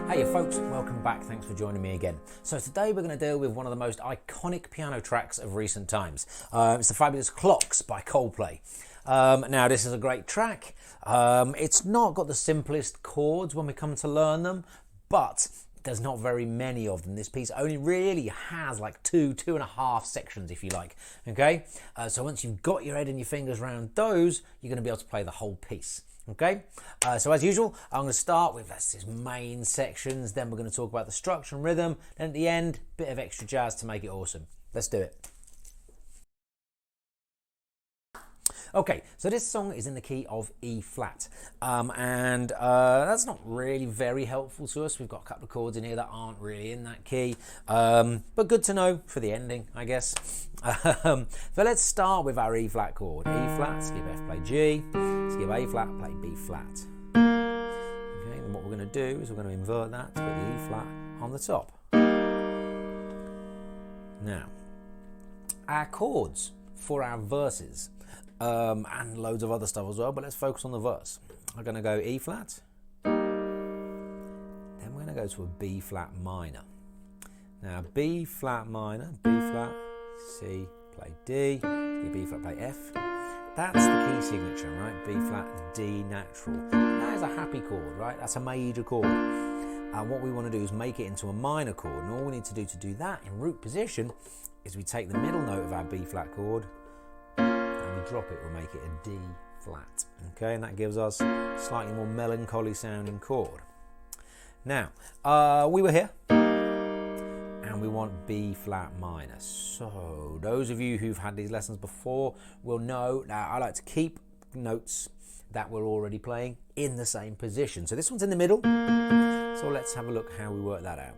Hey folks, welcome back. Thanks for joining me again. So today we're going to deal with one of the most iconic piano tracks of recent times. It's the fabulous Clocks by Coldplay. Now this is a great track. It's not got the simplest chords when we come to learn them, but there's not very many of them. This piece only really has like two and a half sections, if you like. Okay, so once you've got your head and your fingers around those, you're going to be able to play the whole piece. Okay, so as usual, I'm going to start with his main sections, then we're going to talk about the structure and rhythm, and at the end, bit of extra jazz to make it awesome. Let's do it. Okay, so this song is in the key of E flat, and that's not really very helpful to us. We've got a couple of chords in here that aren't really in that key, but good to know for the ending, I guess. So let's start with our E flat chord. E flat, skip F, play G, skip A flat, play B flat. Okay, and what we're going to do is we're going to invert that to put the E flat on the top. Now, our chords for our verses, and loads of other stuff as well, but let's focus on the verse. I'm going to go E flat, then we're going to go to a B flat minor. Now B flat minor, B flat, C, play D, B flat, play F. That's the key signature, right? B flat, D natural. That is a happy chord, right? That's a major chord. And what we want to do is make it into a minor chord, and all we need to do that in root position is we take the middle note of our B flat chord, we drop it, we'll make it a D flat. Okay, and that gives us a slightly more melancholy sounding chord. Now, we were here, and we want B flat minor. So, those of you who've had these lessons before will know that I like to keep notes that we're already playing in the same position. So this one's in the middle, so let's have a look how we work that out.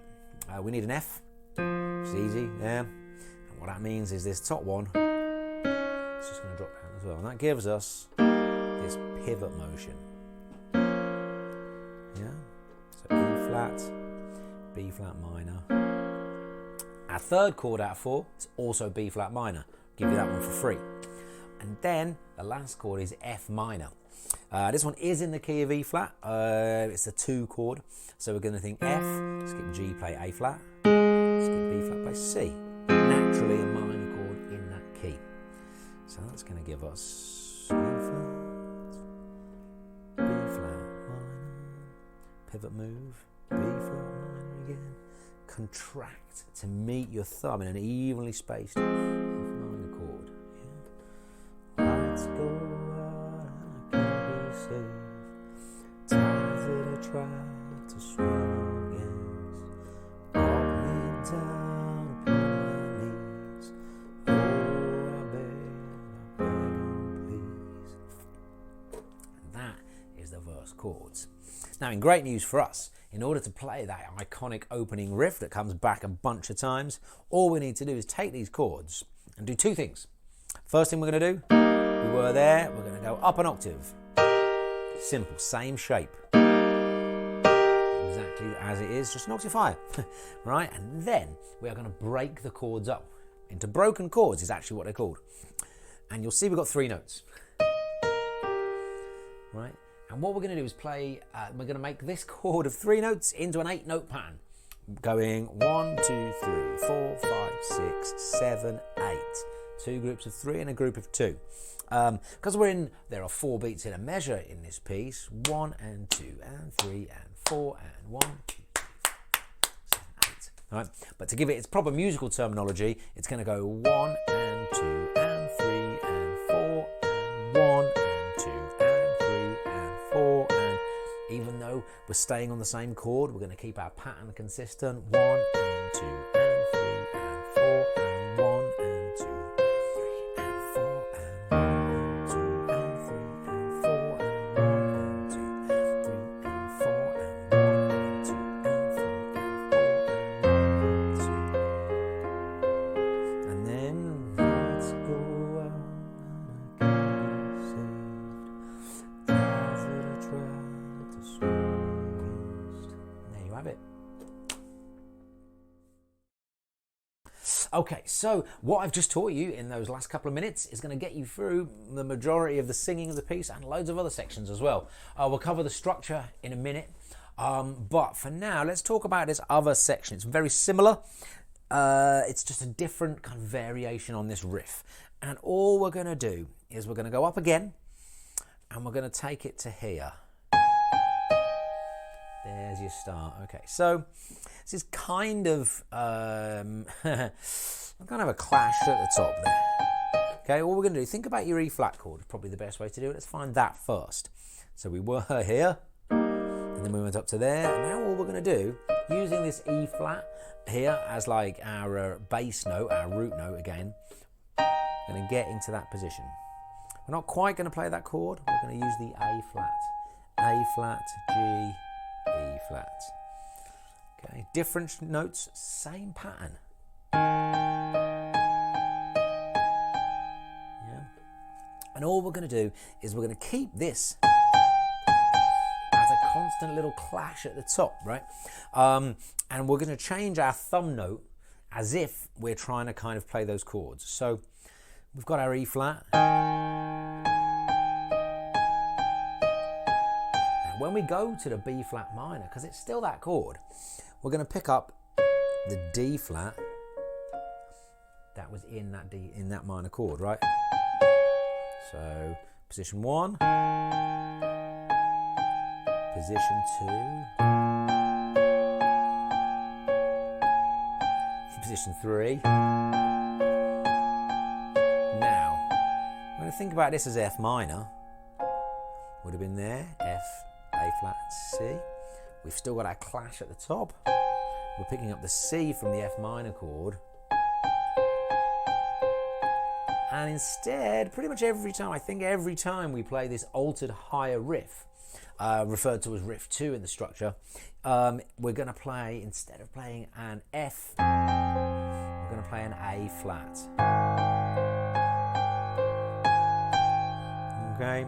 We need an F, which is easy, yeah. And what that means is this top one, it's just going to drop down as well, and that gives us this pivot motion. Yeah, so E flat, B flat minor. Our third chord out of 4 is also B flat minor. I'll give you that one for free. And then the last chord is F minor. This one is in the key of E flat. It's a 2 chord, so we're going to think F, skip G, play A flat, skip B flat, play C. Naturally a minor chord in that key. So that's going to give us E flat, B flat minor, pivot move, B flat minor again, contract to meet your thumb in an evenly spaced F minor chord. Yeah. Let's go out, I can't be safe, times that I try to swim against, brought me down upon my knees. The verse chords. Now, in great news for us, in order to play that iconic opening riff that comes back a bunch of times, all we need to do is take these chords and do 2 things. First thing we're going to do, we were there, we're going to go up an octave. Simple, same shape. Exactly as it is, just an octave higher. Right? And then we are going to break the chords up into broken chords, is actually what they're called. And you'll see we've got 3 notes. Right? And what we're going to do is play, we're going to make this chord of 3 notes into an 8-note pattern. Going 1, 2, 3, 4, 5, 6, 7, 8. 2 groups of 3 and a group of 2. Because there are 4 beats in a measure in this piece. 1 and 2 and 3 and 4 and 1, 2, 3, 4, 7, 8. All right? But to give it its proper musical terminology, it's going to go 1 and 2 and 3 and 4 and 1 and 2 and 3 and 4, and even though we're staying on the same chord, we're going to keep our pattern consistent. 1 and 2 and 3 and 4 and 1 and 2 and 3 and 4 and 1 and 2 and 3 and 4 and 1 and 2 and 3 and 4 and 1 and 2 and 3 and 4 and 1 and 2. And then let's go out and I can't be saved. Times that I tried to swim against. There you have it. Okay, so what I've just taught you in those last couple of minutes is going to get you through the majority of the singing of the piece and loads of other sections as well. We'll cover the structure in a minute. But for now, let's talk about this other section. It's very similar. It's just a different kind of variation on this riff. And all we're going to do is we're going to go up again, and we're going to take it to here. There's your start. Okay, so this is kind of kind of a clash at the top there. Okay, all we're going to do, think about your E flat chord. Probably the best way to do it. Let's find that first. So we were here, and then we went up to there. And now all we're going to do, using this E flat here as like our bass note, our root note again, we're going to get into that position. We're not quite going to play that chord. We're going to use the A flat, G, E flat. Okay, different notes, same pattern. Yeah. And all we're going to do is we're going to keep this as a constant little clash at the top, right? And we're going to change our thumb note as if we're trying to kind of play those chords. So we've got our E flat. When we go to the B flat minor, because it's still that chord, we're going to pick up the D flat that was in that minor chord, right? So position 1, position 2, position 3. Now, I'm going to think about this as F minor. Would have been there, F, A flat, C. We've still got our clash at the top. We're picking up the C from the F minor chord. And instead, pretty much every time, I think every time we play this altered higher riff, referred to as riff 2 in the structure, we're going to play, instead of playing an F, we're going to play an A flat. Okay.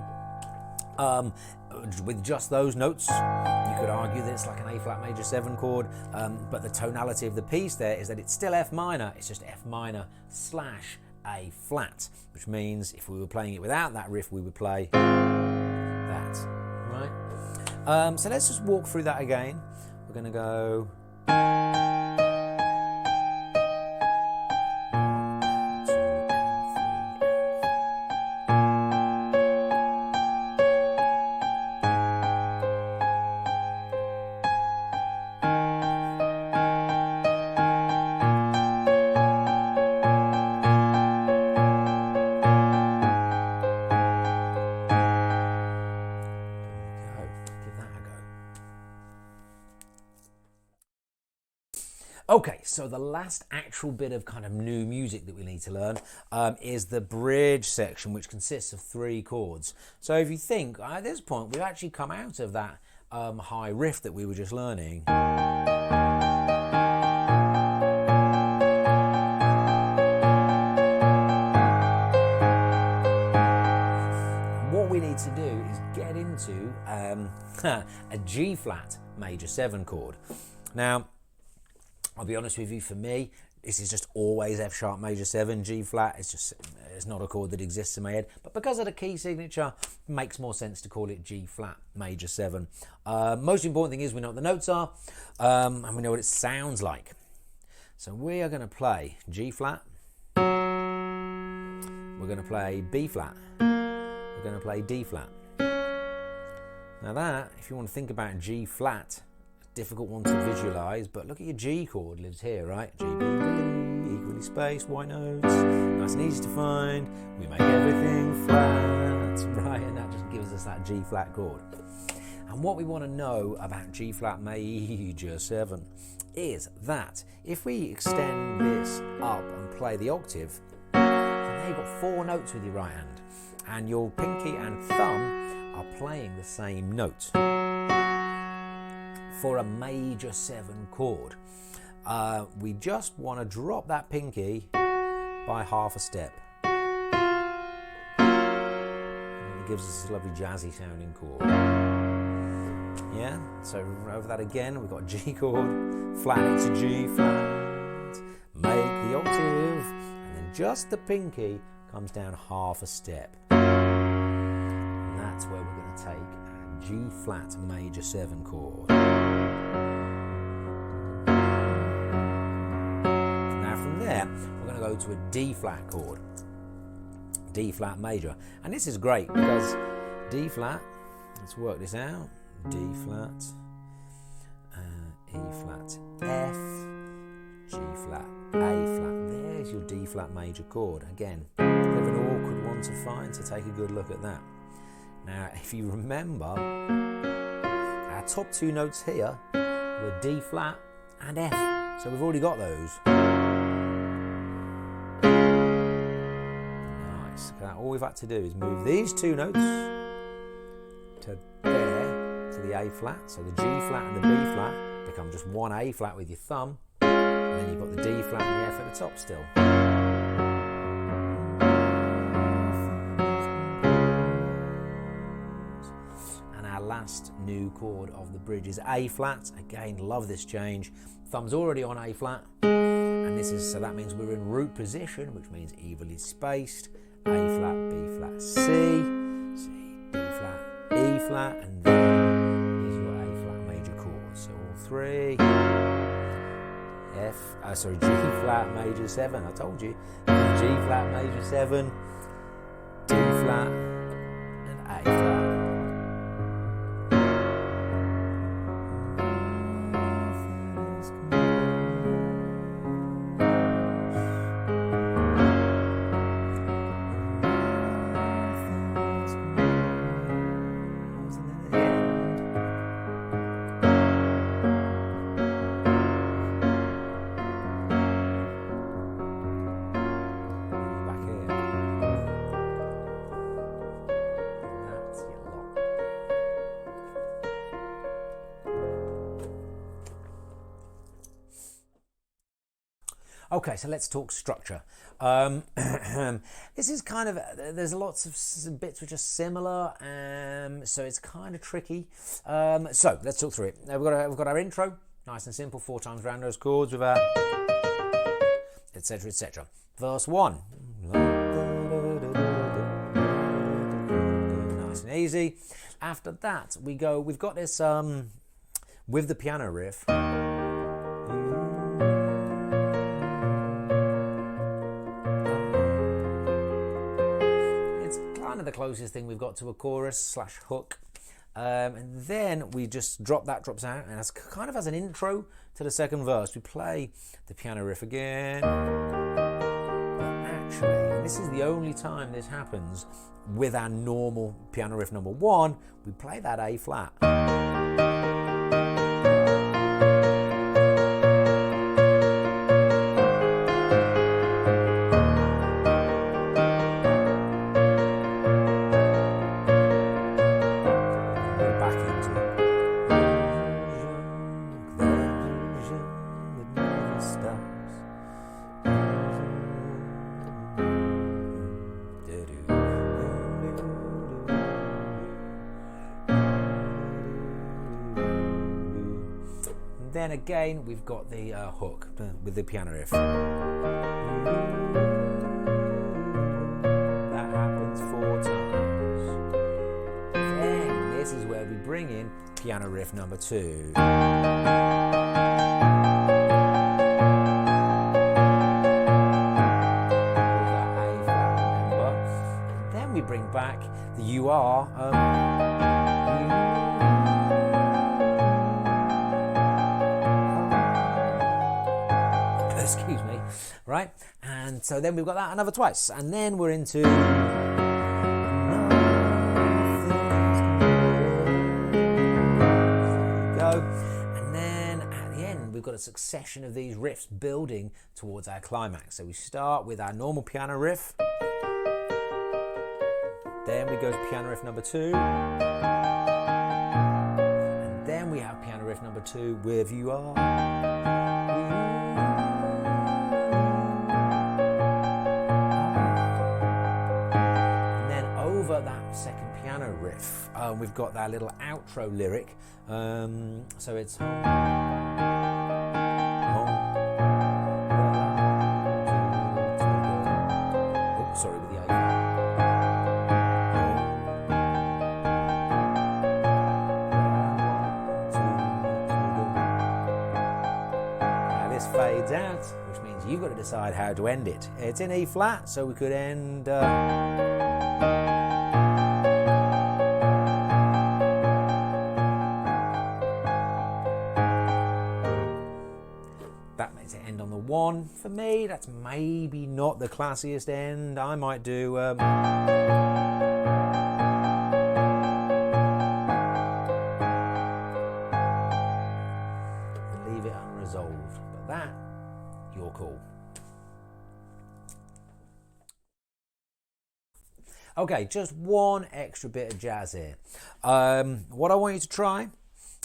With just those notes, you could argue that it's like an A flat major 7 chord, but the tonality of the piece there is that it's still F minor, it's just F minor slash A flat, which means if we were playing it without that riff, we would play that, right? So let's just walk through that again. We're going to go... Okay, so the last actual bit of kind of new music that we need to learn is the bridge section, which consists of 3 chords. So if you think, at this point, we've actually come out of that high riff that we were just learning. What we need to do is get into a G flat major 7 chord. Now, I'll be honest with you, for me, this is just always F sharp major 7, G flat. It's not a chord that exists in my head. But because of the key signature, it makes more sense to call it G flat major 7. Most important thing is we know what the notes are, and we know what it sounds like. So we are going to play G flat. We're going to play B flat. We're going to play D flat. Now that, if you want to think about G flat, difficult one to visualize, but look at your G chord, lives here, right? G, B, D, equally spaced, white notes, nice and easy to find. We make everything flat, right? And that just gives us that G flat chord. And what we want to know about G flat major 7 is that if we extend this up and play the octave, then now you've got 4 notes with your right hand, and your pinky and thumb are playing the same note. For a major 7 chord, we just want to drop that pinky by half a step. And it gives us this lovely jazzy sounding chord. Yeah, so over that again, we've got G chord, flat it to G flat, make the octave, and then just the pinky comes down half a step. And that's where we're going to take our G flat major 7 chord. Now from there, we're going to go to a D flat chord, D flat major. And this is great because D flat, let's work this out, D flat, E flat, F, G flat, A flat. There's your D flat major chord. Again, a bit of an awkward one to find, so take a good look at that. Now, if you remember, our top 2 notes here were D flat and F, so we've already got those. Nice. All we've had to do is move these 2 notes to there, to the A flat, so the G flat and the B flat become just one A flat with your thumb, and then you've got the D flat and the F at the top still. And our last new chord of the bridge is A flat. Again, love this change. Thumb's already on A flat, and this is, so that means we're in root position, which means evenly spaced. A flat, B flat, C, C, D flat, E flat, and then is your A flat major chord. So all 3. G flat major 7, I told you. G flat major 7, D flat, and A flat. Okay, so let's talk structure. This is kind of, there's lots of bits which are similar, so it's kind of tricky. So let's talk through it. We've got our intro, nice and simple, 4 times round those chords with our etc, etc. Verse 1. Nice and easy. After that, we've got this with the piano riff. The closest thing we've got to a chorus / hook, and then we just drops out, and that's kind of as an intro to the second verse. We play the piano riff again, but actually, and this is the only time this happens with our normal piano riff number 1, we play that A flat. Then again, we've got the hook with the piano riff. That happens 4 times. Then this is where we bring in piano riff number 2. Then we bring back the you are. Excuse me, right? And so then we've got that another twice, and then we're into go. And then at the end, we've got a succession of these riffs building towards our climax. So we start with our normal piano riff, then we go to piano riff number 2, and then we have piano riff number 2 with you are. That second piano riff, we've got that little outro lyric, so it's home, oh, sorry, with the A. You've got to decide how to end it. It's in E flat, so we could end... that makes it end on the 1. For me, that's maybe not the classiest end. I might do... leave it unresolved. But that, your call. Okay, just one extra bit of jazz here. What I want you to try,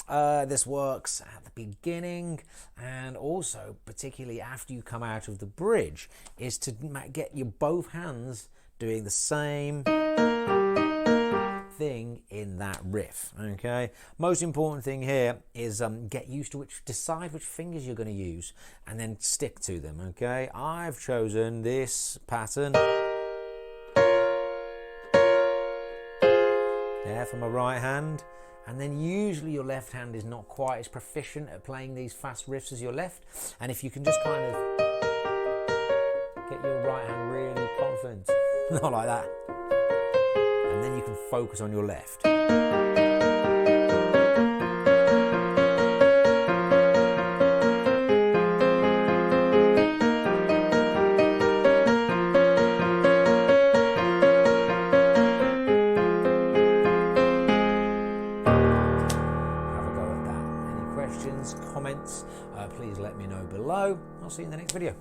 this works at the beginning and also particularly after you come out of the bridge, is to get your both hands doing the same thing in that riff. Okay, most important thing here is get used to decide which fingers you're going to use and then stick to them. Okay, I've chosen this pattern there for my right hand, and then usually your left hand is not quite as proficient at playing these fast riffs as your left, and if you can just kind of get your right hand really confident, not like that, and then you can focus on your left. Comments, please let me know below. I'll see you in the next video.